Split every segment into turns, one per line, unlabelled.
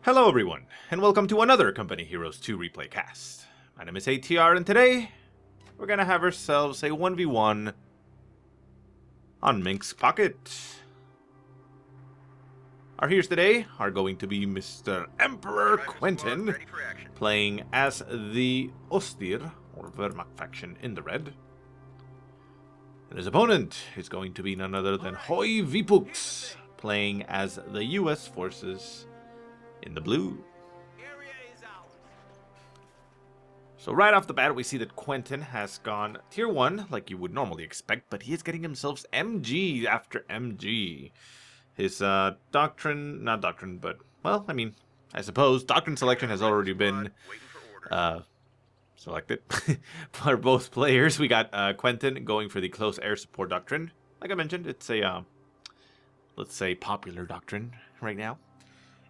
Hello everyone, and welcome to another Company Heroes 2 replay cast. My name is ATR, and today we're gonna have ourselves a 1v1 on Minsk Pocket. Our heroes today are going to be Mr. Emperor Quentin, playing as the Ostir, or Wehrmacht faction in the red. And his opponent is going to be none other than HOI-VIPUKS, playing as the US forces in the blue. So right off the bat, we see that Quentin has gone tier 1, like you would normally expect, but he is getting himself MG after MG. His Doctrine, not Doctrine, but, well, I mean, I suppose Doctrine selection has already been selected for both players. We got Quentin going for the close air support Doctrine. Like I mentioned, it's a, let's say, popular Doctrine right now.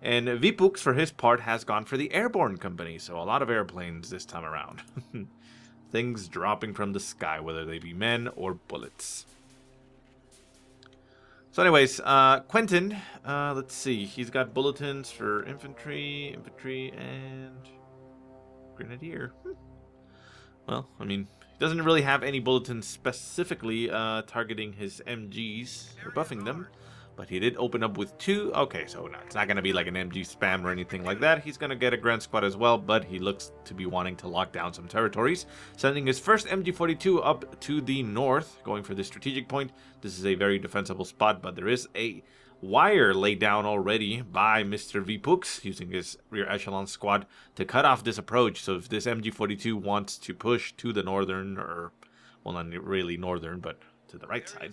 And VIPUKS, for his part, has gone for the Airborne company, so a lot of airplanes this time around. Things dropping from the sky, whether they be men or bullets. So anyways, Quentin, let's see, he's got bulletins for infantry, and grenadier. Well, I mean, he doesn't really have any bulletins specifically targeting his MGs or buffing them. But he did open up with 2. Okay, so no, it's not going to be like an MG spam or anything like that. He's going to get a Grand Squad as well, but he looks to be wanting to lock down some territories. Sending his first MG42 up to the north, going for the strategic point. This is a very defensible spot, but there is a wire laid down already by Mr. VIPUKS, using his rear echelon squad to cut off this approach. So if this MG42 wants to push to the northern, or, well, not really northern, but to the right side,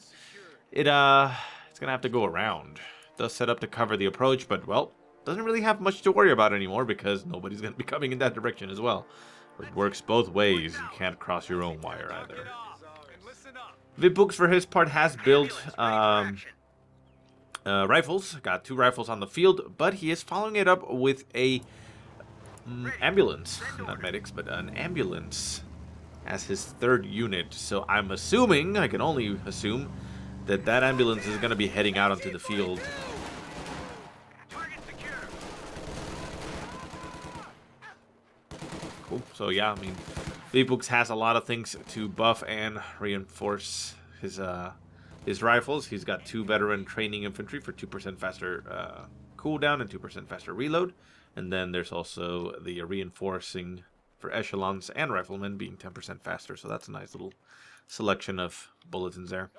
it's gonna have to go around. It does set up to cover the approach, but, well, doesn't really have much to worry about anymore because nobody's gonna be coming in that direction as well. It works both ways. You can't cross your own wire either. VIPUKS, for his part, has built rifles. Got 2 rifles on the field, but he is following it up with a ambulance. Not medics, but an ambulance as his 3rd unit. So I'm assuming, I can only assume, that ambulance is going to be heading out onto the field. Cool. So yeah, I mean, VIPUKS has a lot of things to buff and reinforce his rifles. He's got 2 veteran training infantry for 2% faster cooldown and 2% faster reload. And then there's also the reinforcing for echelons and riflemen being 10% faster. So that's a nice little selection of bulletins there.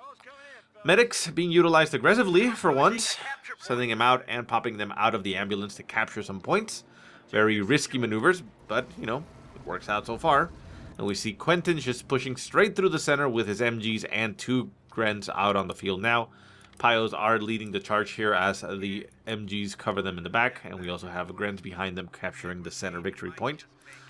Medics being utilized aggressively for once, sending them out and popping them out of the ambulance to capture some points. Very risky maneuvers, but, you know, it works out so far. And we see Quentin just pushing straight through the center with his MGs and 2 Grens out on the field now. Pios are leading the charge here as the MGs cover them in the back, and we also have Grens behind them capturing the center victory point.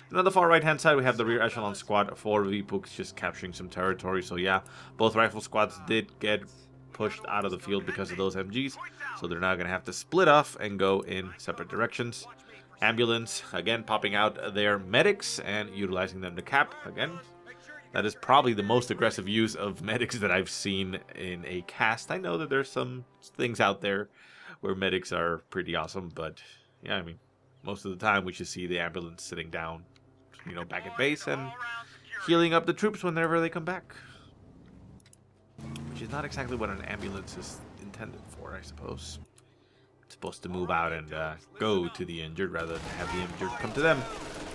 And on the far right-hand side, we have the rear echelon squad for VIPUKS just capturing some territory. So yeah, both rifle squads did get pushed out of the field because of those MGs. So they're now going to have to split off and go in separate directions. Ambulance, again, popping out their medics and utilizing them to cap. Again, that is probably the most aggressive use of medics that I've seen in a cast. I know that there's some things out there where medics are pretty awesome, but yeah, I mean, most of the time we should see the ambulance sitting down, you know, back at base and healing up the troops whenever they come back. Which is not exactly what an ambulance is intended for, I suppose. It's supposed to move out and go to the injured rather than have the injured come to them.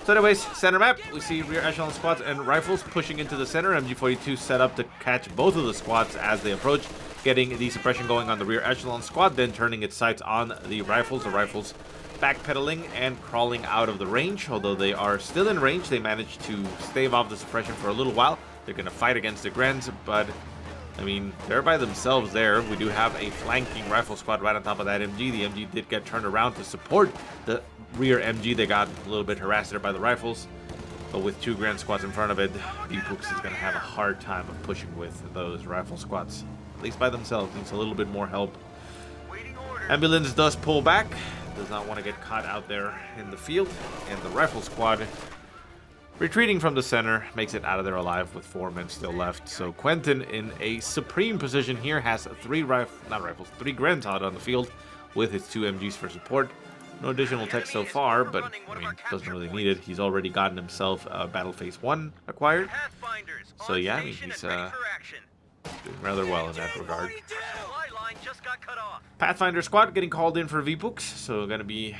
So anyways, center map, we see rear echelon squads and rifles pushing into the center. MG42 set up to catch both of the squads as they approach, getting the suppression going on the rear echelon squad, then turning its sights on the rifles. The rifles backpedaling and crawling out of the range. Although they are still in range, they managed to stave off the suppression for a little while. They're going to fight against the Grens, but I mean, they're by themselves there. We do have a flanking rifle squad right on top of that MG. The MG did get turned around to support the rear MG. They got a little bit harassed there by the rifles. But with 2 Grand Squads in front of it, VIPUKS is going to have a hard time of pushing with those rifle squads. At least by themselves. Needs a little bit more help. Ambulance does pull back. Does not want to get caught out there in the field. And the rifle squad, retreating from the center, makes it out of there alive with 4 men still left. So Quentin, in a supreme position here, has 3 Grens out on the field with his 2 MGs for support. No additional tech so far, but I mean, doesn't really need it. He's already gotten himself Battle Phase 1 acquired. So yeah, I mean, he's doing rather well in that regard. Pathfinder squad getting called in for VIPUKS, so going to be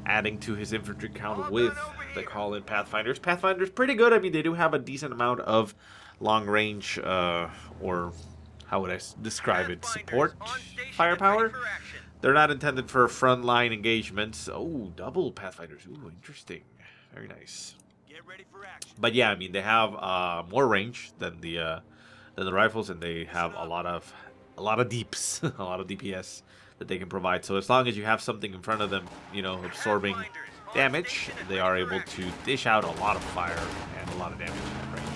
adding to his infantry count with the call-in Pathfinders. Pathfinder's pretty good. I mean, they do have a decent amount of long-range, or how would I describe it, support firepower. They're not intended for frontline engagements. Oh, double Pathfinders. Ooh, interesting. Very nice. But yeah, I mean, they have more range than the rifles, and they have a lot of deeps, a lot of DPS that they can provide. So as long as you have something in front of them, you know, absorbing damage, they are able to dish out a lot of fire and a lot of damage in that range.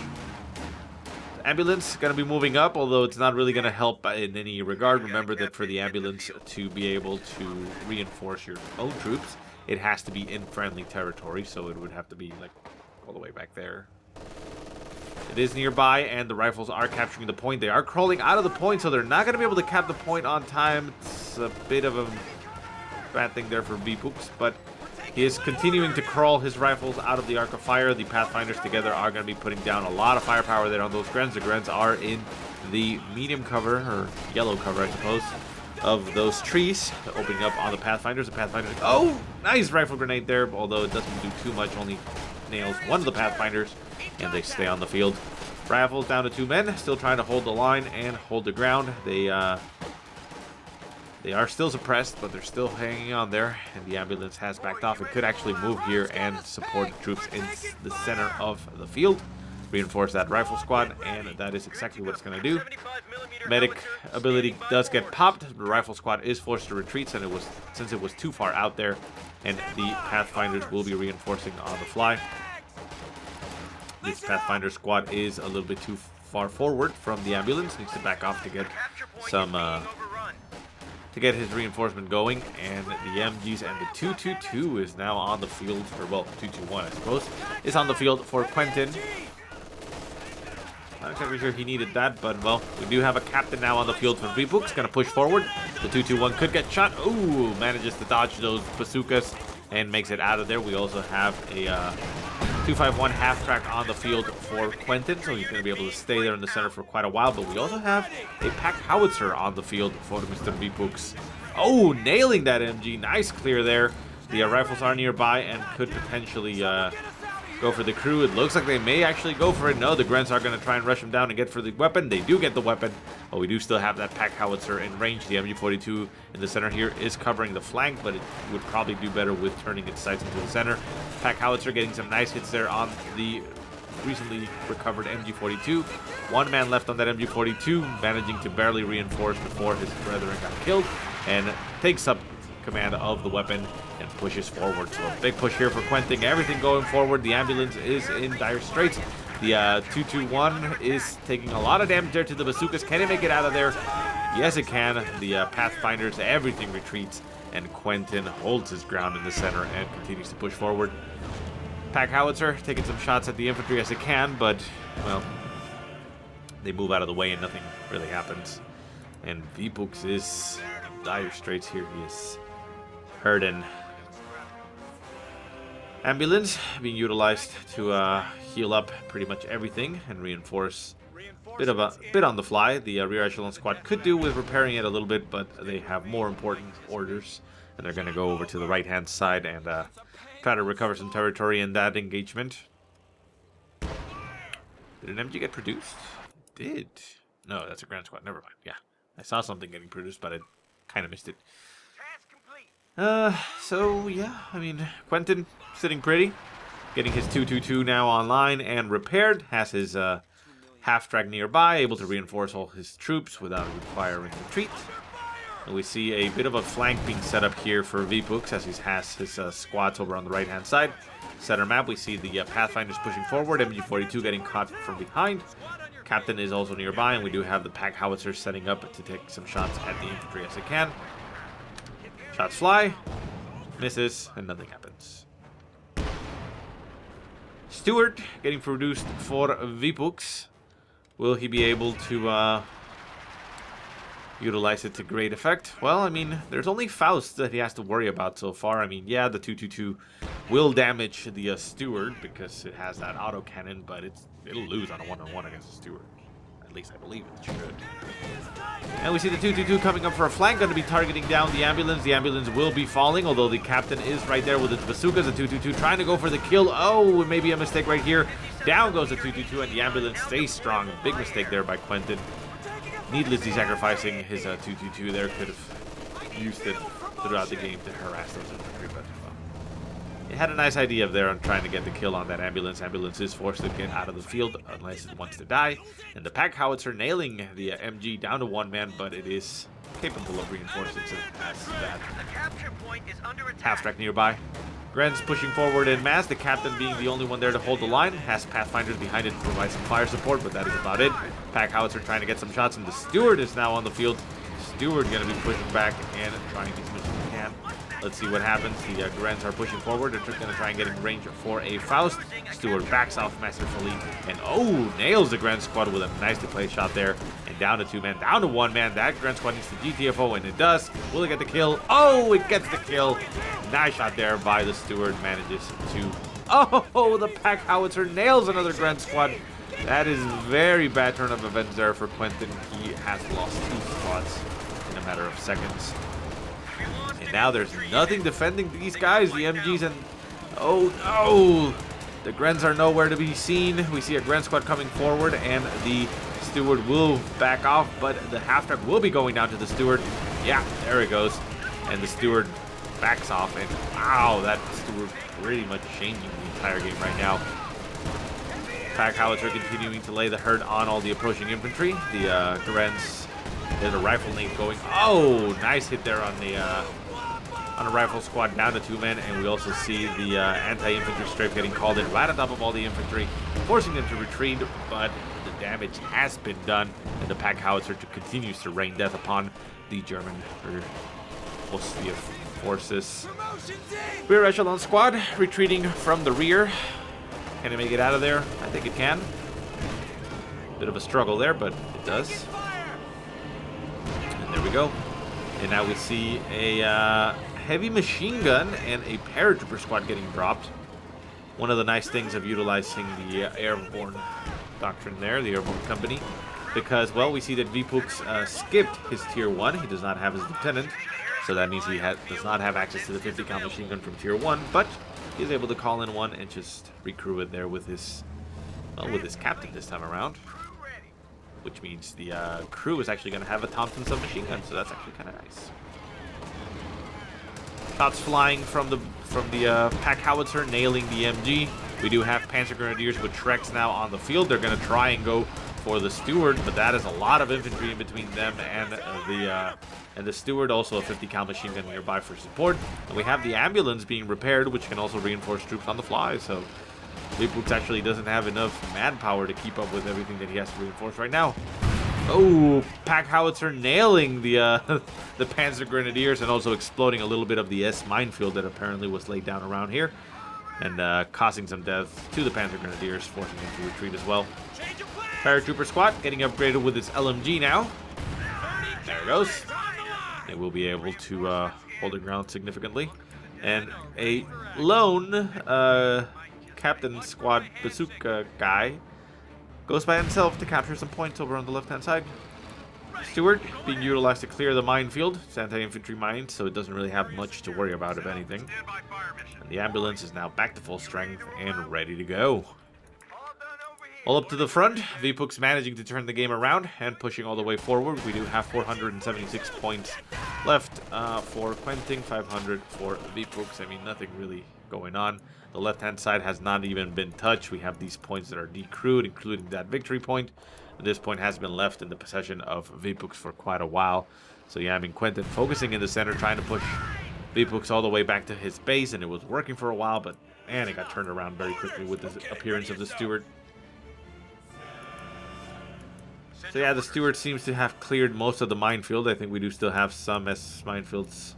The ambulance going to be moving up, although it's not really going to help in any regard. Remember that for the ambulance to be able to reinforce your own troops, it has to be in friendly territory, so it would have to be like all the way back there. It is nearby, and the rifles are capturing the point. They are crawling out of the point, so they're not going to be able to cap the point on time. It's a bit of a bad thing there for VIPUKS, but he is continuing to crawl his rifles out of the arc of fire. The Pathfinders together are going to be putting down a lot of firepower there on those Grens. The Grens are in the medium cover, or yellow cover, I suppose, of those trees, opening up on the Pathfinders. The Pathfinders, oh, nice rifle grenade there, although it doesn't do too much, only nails one of the Pathfinders, and they stay on the field. Rifles down to 2 men, still trying to hold the line and hold the ground. They are still suppressed, but they're still hanging on there, and the ambulance has backed off. It could actually move here and support the troops in the center of the field, reinforce that rifle squad, and that is exactly what it's going to do. Medic ability does get popped. The rifle squad is forced to retreat since it was too far out there, and the Pathfinders will be reinforcing on the fly. This Pathfinder squad is a little bit too far forward from the ambulance. Needs to back off to get some to get his reinforcement going. And the MGs and the 222 is now on the field for, well, 221 I suppose, is on the field for Quentin. Not exactly sure he needed that, but well, we do have a captain now on the field for VIPUKS. Gonna push forward. The 221 could get shot. Ooh, manages to dodge those bazookas and makes it out of there. We also have a 251 half-track on the field for Quentin, so he's going to be able to stay there in the center for quite a while. But we also have a pack howitzer on the field for Mr. VIPUKS. Oh, nailing that MG. Nice clear there. The rifles are nearby and could potentially go for the crew. It looks like they may actually go for it. No, the Grens are going to try and rush him down and get for the weapon. They do get the weapon, but we do still have that pack howitzer in range. The MG42 in the center here is covering the flank, but it would probably do better with turning its sights into the center. Pack howitzer getting some nice hits there on the recently recovered MG42. 1 man left on that MG42, managing to barely reinforce before his brethren got killed, and takes up command of the weapon and pushes forward. So a big push here for Quentin. Everything going forward. The ambulance is in dire straits. The 221 is taking a lot of damage there to the bazookas. Can it make it out of there? Yes, it can. The Pathfinders, everything retreats, and Quentin holds his ground in the center and continues to push forward. Pack howitzer taking some shots at the infantry as it can, but, well, they move out of the way and nothing really happens. And VIPUKS is in dire straits here. He is hurting. Ambulance being utilized to heal up pretty much everything and reinforce. Bit on the fly. The rear echelon squad could do with repairing it a little bit, but they have more important orders, and they're going to go over to the right-hand side and try to recover some territory in that engagement. Did an MG get produced? It did. No, that's a Grand Squad. Never mind. Yeah, I saw something getting produced, but I kind of missed it. So yeah, I mean, Quentin sitting pretty, getting his 222 now online and repaired, has his half-track nearby, able to reinforce all his troops without requiring retreat. And we see a bit of a flank being set up here for VIPUKS as he has his squads over on the right-hand side. Center map, we see the Pathfinders pushing forward, MG42 getting caught from behind. Captain is also nearby, and we do have the pack howitzer setting up to take some shots at the infantry as it can. Shots fly, misses, and nothing happens. Stewart getting produced for VIPUKS. Will he be able to utilize it to great effect. Well, I mean, there's only Faust that he has to worry about so far. I mean, yeah, the 222 will damage the Steward because it has that autocannon, but it'll lose on a one-on-one against the Steward. At least I believe it should. And we see the 222 coming up for a flank, going to be targeting down the ambulance. The ambulance will be falling, although the captain is right there with his bazookas. The 222 trying to go for the kill. Oh, maybe a mistake right here. Down goes the 222, and the ambulance stays strong. Big mistake there by Quentin. Needlessly sacrificing his 222 there. Could have used it throughout the game to harass those infantry, but well, he had a nice idea there on trying to get the kill on that ambulance. Ambulance is forced to get out of the field unless it wants to die. And the pack howitzer nailing the MG down to one man, but it is capable of reinforcing since it has that half-track nearby. Gren's pushing forward en masse, the captain being the only one there to hold the line. Has Pathfinders behind it to provide some fire support, but that is about it. Pack howitzer trying to get some shots, and the Steward is now on the field. Steward going to be pushing back and trying as much as he can. Let's see what happens. The Grens are pushing forward. They're going to try and get in range for a Faust. Steward backs off masterfully. And oh, nails the Gren squad with a nicely placed shot there. And down to two men, down to one man. That Gren squad needs the GTFO, and it does. Will it get the kill? Oh, it gets the kill. Nice shot there by the Steward. Manages to... Oh, the pack howitzer nails another Gren squad. That is very bad turn of events there for Quentin. He has lost 2 squads in a matter of seconds. And now there's nothing defending these guys, the MGs, and oh no! The Grens are nowhere to be seen. We see a Gren squad coming forward, and the Steward will back off, but the half-track will be going down to the Steward. Yeah, there it goes. And the Steward backs off, and wow, that Steward pretty much changing the entire game right now. Pack howitzer continuing to lay the hurt on all the approaching infantry. The Grens, there's a rifle nade going. Oh, nice hit there on the on a rifle squad down to 2 men, and we also see the anti-infantry strafe getting called in right on top of all the infantry, forcing them to retreat, but the damage has been done, and the pack howitzer continues to rain death upon the German Austrian forces. Rear echelon squad retreating from the rear. Can it make it out of there? I think it can. Bit of a struggle there, but it does. And there we go. And now we see a heavy machine gun and a paratrooper squad getting dropped. One of the nice things of utilizing the Airborne Doctrine there, the Airborne company, because, well, we see that VIPUKS skipped his tier 1. He does not have his lieutenant, so that means he does not have access to the 50 cal machine gun from tier 1, but he's able to call in one and just recrew it there with his, well, with his captain this time around. Which means the crew is actually going to have a Thompson submachine gun, so that's actually kind of nice. Shots flying from the pack howitzer, nailing the MG. We do have Panzer Grenadiers with Shreks now on the field. They're going to try and go for the Steward, but that is a lot of infantry in between them and the Steward. Also a 50 cal machine gun nearby for support. And we have the ambulance being repaired, which can also reinforce troops on the fly. So VIPUKS actually doesn't have enough manpower to keep up with everything that he has to reinforce right now. Oh, pack howitzer nailing the Panzer Grenadiers and also exploding a little bit of the S minefield that apparently was laid down around here, and causing some death to the Panzer Grenadiers, forcing them to retreat as well. Paratrooper squad getting upgraded with its LMG now. There it goes. They will be able to hold the ground significantly. And a lone captain squad bazooka guy goes by himself to capture some points over on the left-hand side. Steward being utilized to clear the minefield. It's anti-infantry mine, so it doesn't really have much to worry about, if anything. And the ambulance is now back to full strength and ready to go. All up to the front, VIPUKS managing to turn the game around and pushing all the way forward. We do have 476 points left for Quentin, 500 for VIPUKS. I mean, nothing really going on. The left-hand side has not even been touched. We have these points that are decrewed, including that victory point. And this point has been left in the possession of VIPUKS for quite a while. So yeah, I mean, Quentin focusing in the center, trying to push VIPUKS all the way back to his base, and it was working for a while, but man, it got turned around very quickly with the appearance of the Steward. So yeah, the Steward seems to have cleared most of the minefield. I think we do still have some S minefields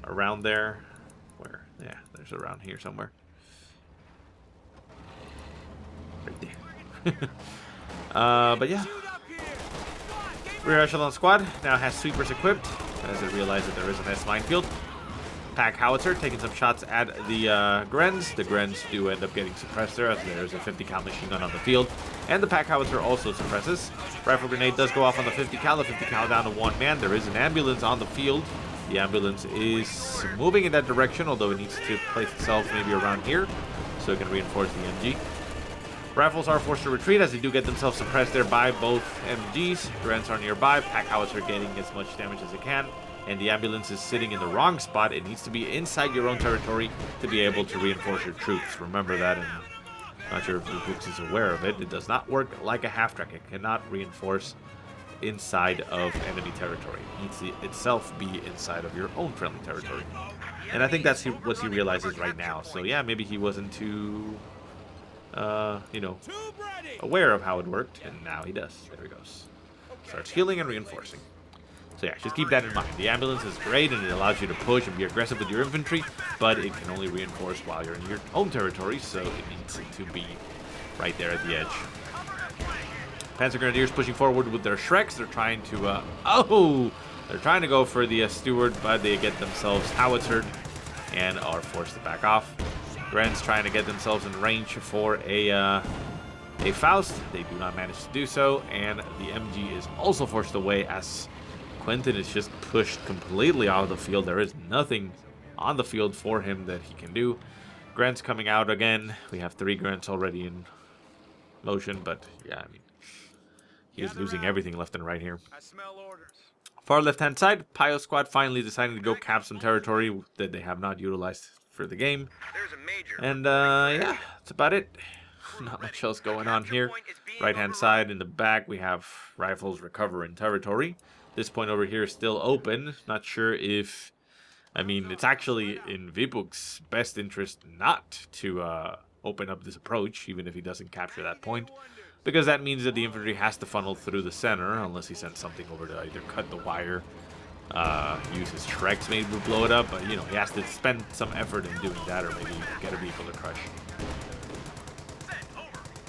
around there. Where? Yeah, there's around here somewhere. Right there. But yeah. Rear echelon squad now has sweepers equipped as it realized that there is an S minefield. Pack howitzer taking some shots at the Grens. The Grens do end up getting suppressed there as there's a 50 cal machine gun on the field. And the pack howitzer also suppresses. Rifle grenade does go off on the 50 cal. The 50 cal down to one man. There is an ambulance on the field. The ambulance is moving in that direction, although it needs to place itself maybe around here so it can reinforce the MG. Rifles are forced to retreat as they do get themselves suppressed there by both MGs. Grens are nearby. Pack howitzer getting as much damage as it can. And the ambulance is sitting in the wrong spot. It needs to be inside your own territory to be able to reinforce your troops. Remember that, and I'm not sure if VIPUKS is aware of it. It does not work like a half-track. It cannot reinforce inside of enemy territory. It needs to itself be inside of your own friendly territory. And I think that's what he realizes right now. So yeah, maybe he wasn't too, you know, aware of how it worked, and now he does. There he goes. Starts healing and reinforcing. So yeah, just keep that in mind. The ambulance is great and it allows you to push and be aggressive with your infantry, but it can only reinforce while you're in your own territory, so it needs to be right there at the edge. Panzer Grenadiers pushing forward with their Shreks. They're trying to, they're trying to go for the Steward, but they get themselves howitzered and are forced to back off. Grens trying to get themselves in range for a Faust. They do not manage to do so, and the MG is also forced away as Quentin is just pushed completely out of the field. There is nothing on the field for him that he can do. Grens coming out again. We have 3 Grens already in motion, but yeah, I mean, he is losing everything left and right here. Far left-hand side, Pio Squad finally deciding to go cap some territory that they have not utilized for the game. And yeah, that's about it. Not much else going on here. Right-hand side in the back, we have rifles recovering territory. This point over here is still open. Not sure if, I mean, it's actually in VIPUKS' best interest not to open up this approach, even if he doesn't capture that point, because that means that the infantry has to funnel through the center, unless he sends something over to either cut the wire, use his Shreks maybe to blow it up, but, you know, he has to spend some effort in doing that, or maybe get a vehicle to crush.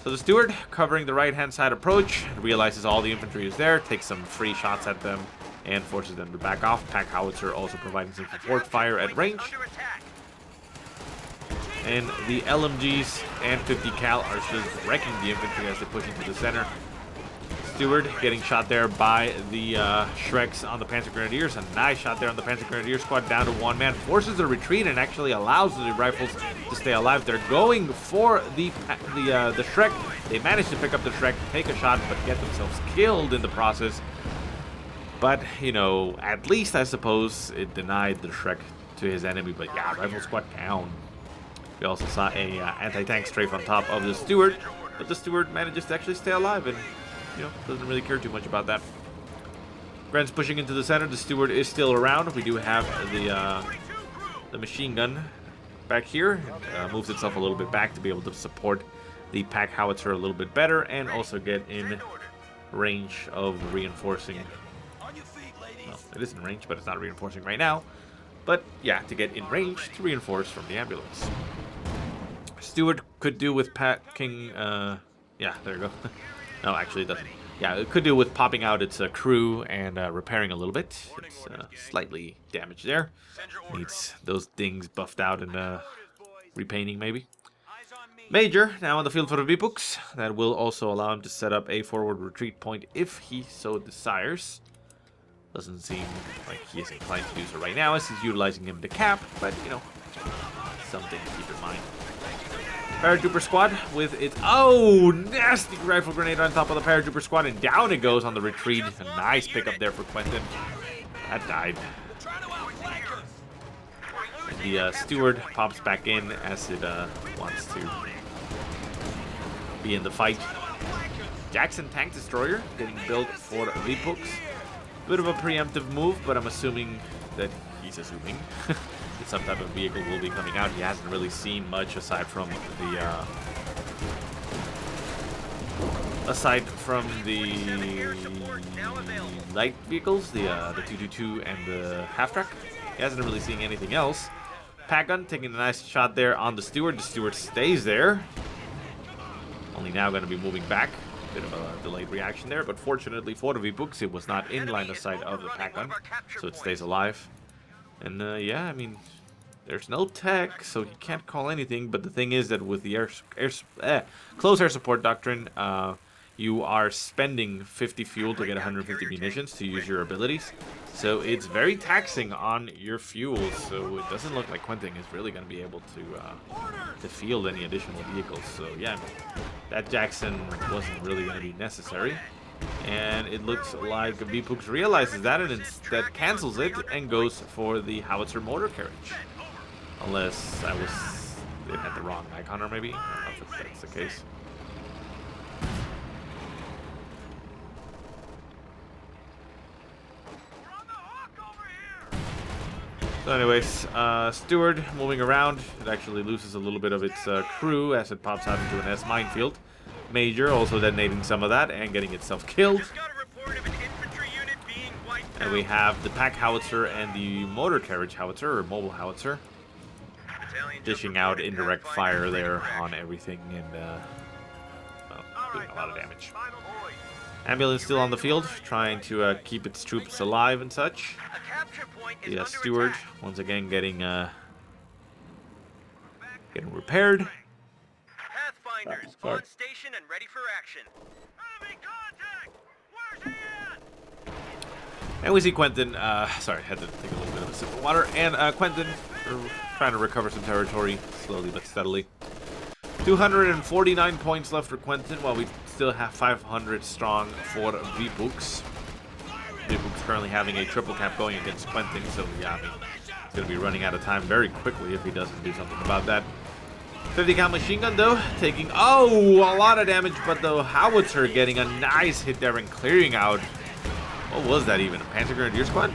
So the Steward, covering the right-hand side approach, realizes all the infantry is there, takes some free shots at them, and forces them to back off. Pack howitzer also providing some support fire at range. And the LMGs and 50 cal are just wrecking the infantry as they push into the center. Steward getting shot there by the Shreks on the Panzer Grenadiers. A nice shot there on the Panzer Grenadier squad, down to one man. Forces a retreat and actually allows the rifles to stay alive. They're going for the Shrek. They manage to pick up the Shrek, take a shot, but get themselves killed in the process. But, you know, at least I suppose it denied the Shrek to his enemy. But yeah, rifle squad down. We also saw a anti-tank strafe on top of the Steward, but the Steward manages to actually stay alive and, you know, doesn't really care too much about that. Grens pushing into the center. The Steward is still around. We do have the machine gun back here. It moves itself a little bit back to be able to support the pack howitzer a little bit better and also get in range of reinforcing. Well, it is in range, but it's not reinforcing right now. But yeah, to get in range to reinforce from the ambulance. Steward could do with packing, yeah, there you go. No, actually it doesn't. Yeah, it could do with popping out its crew and repairing a little bit. It's slightly damaged there. Needs those things buffed out and repainting maybe. Major, now on the field for the VIPUKS. That will also allow him to set up a forward retreat point if he so desires. Doesn't seem like he is inclined to do so right now as he's utilizing him to cap, but, you know, something to keep in mind. Paratrooper squad with its, nasty rifle grenade on top of the paratrooper squad, and down it goes on the retreat. A nice pickup there for Quentin. That died. And the Steward pops back in as it wants to be in the fight. Jackson tank destroyer getting built for VIPUKS. Bit of a preemptive move, but I'm assuming that he's assuming that some type of vehicle will be coming out. He hasn't really seen much aside from the light vehicles, the 222 and the half-track. He hasn't really seen anything else. Pack gun taking a nice shot there on the Steward. The Steward stays there. Only now going to be moving back. Bit of a delayed reaction there, but fortunately for the VIPUKS, it was not in line of sight of the pack gun, so it stays alive. And yeah, I mean, there's no tech, so he can't call anything. But the thing is that with the close air support doctrine, you are spending 50 fuel to get 150 munitions to use your abilities. So it's very taxing on your fuel. So it doesn't look like Quentin is really going to be able to field any additional vehicles. So yeah, that Jackson wasn't really going to be necessary. And it looks like VIPUKS realizes that and instead cancels it and goes for the howitzer motor carriage. Unless I was at the wrong icon, or maybe. I don't know if that's the case. So anyways, Steward moving around. It actually loses a little bit of its crew as it pops out into an S minefield. Major also detonating some of that and getting itself killed. And we have the pack howitzer and the motor carriage howitzer, or mobile howitzer, dishing out indirect fire there on everything and well, doing a lot of damage. Ambulance still on the field, trying to keep its troops alive and such. The Steward once again getting repaired.
Pathfinders on station and ready for action. Enemy contact! Where's he at?
And we see Quentin, sorry, had to take a little bit of a sip of water, and Quentin trying to recover some territory, slowly but steadily. 249 points left for Quentin, while we still have 500 strong for VIPUKS. VIPUKS currently having a triple cap going against Quentin, so yeah, I mean, he's going to be running out of time very quickly if he doesn't do something about that. 50 cal machine gun though, taking, a lot of damage, but the howitzer getting a nice hit there and clearing out. What was that even, a Panzer Grenadier squad?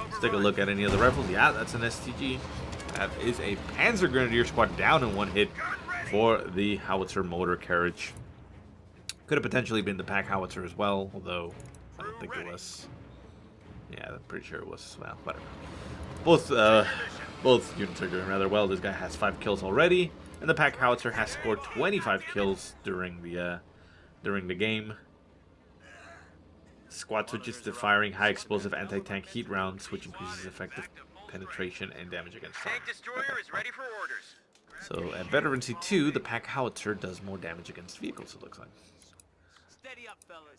Let's take a look at any of the rifles. Yeah, that's an STG. That is a Panzer Grenadier squad down in one hit for the howitzer motor carriage. Could have potentially been the pack howitzer as well, although I don't think it was. Yeah, I'm pretty sure it was. Well, whatever. Both units are doing rather well. This guy has 5 kills already, and the pack howitzer has scored 25 kills during the game. Squad switches to firing high explosive anti-tank heat rounds, which increases effective penetration and damage against fire.
Tank destroyer is ready for orders.
So at Veterancy 2, the pack howitzer does more damage against vehicles, it looks like.
Steady up, fellas.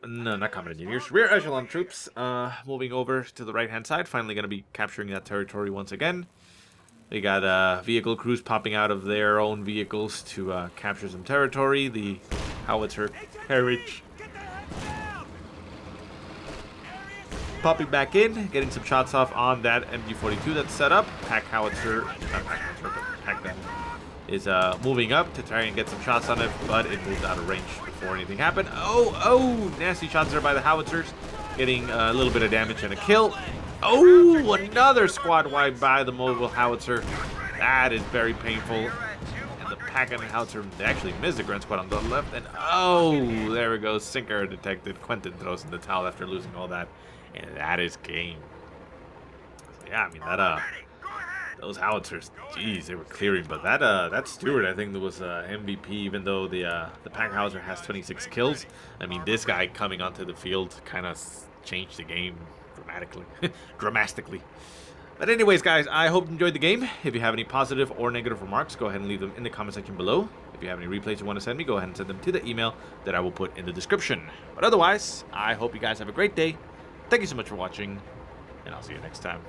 Not combat engineers. Rear echelon troops moving over to the right-hand side. Finally going to be capturing that territory once again. We got vehicle crews popping out of their own vehicles to capture some territory. The howitzer carriage popping back in, getting some shots off on that MG42 that's set up. Pack howitzer, pack gun is moving up to try and get some shots on it, but it moved out of range before anything happened. Oh, nasty shots there by the howitzers, getting a little bit of damage and a kill. Oh, another squad wide by the mobile howitzer. That is very painful. And the pack and the howitzer, they actually missed the grunt squad on the left. And oh, there we go. Sinker detected. Quentin throws in the towel after losing all that. And that is game. So yeah, I mean, that those howitzers, geez, they were clearing. But that Steward, I think, that was MVP, even though the pack howitzer has 26 kills. I mean, this guy coming onto the field kind of changed the game dramatically. But anyways, guys, I hope you enjoyed the game. If you have any positive or negative remarks, go ahead and leave them in the comment section below. If you have any replays you want to send me, go ahead and send them to the email that I will put in the description. But otherwise, I hope you guys have a great day. Thank you so much for watching, and I'll see you next time.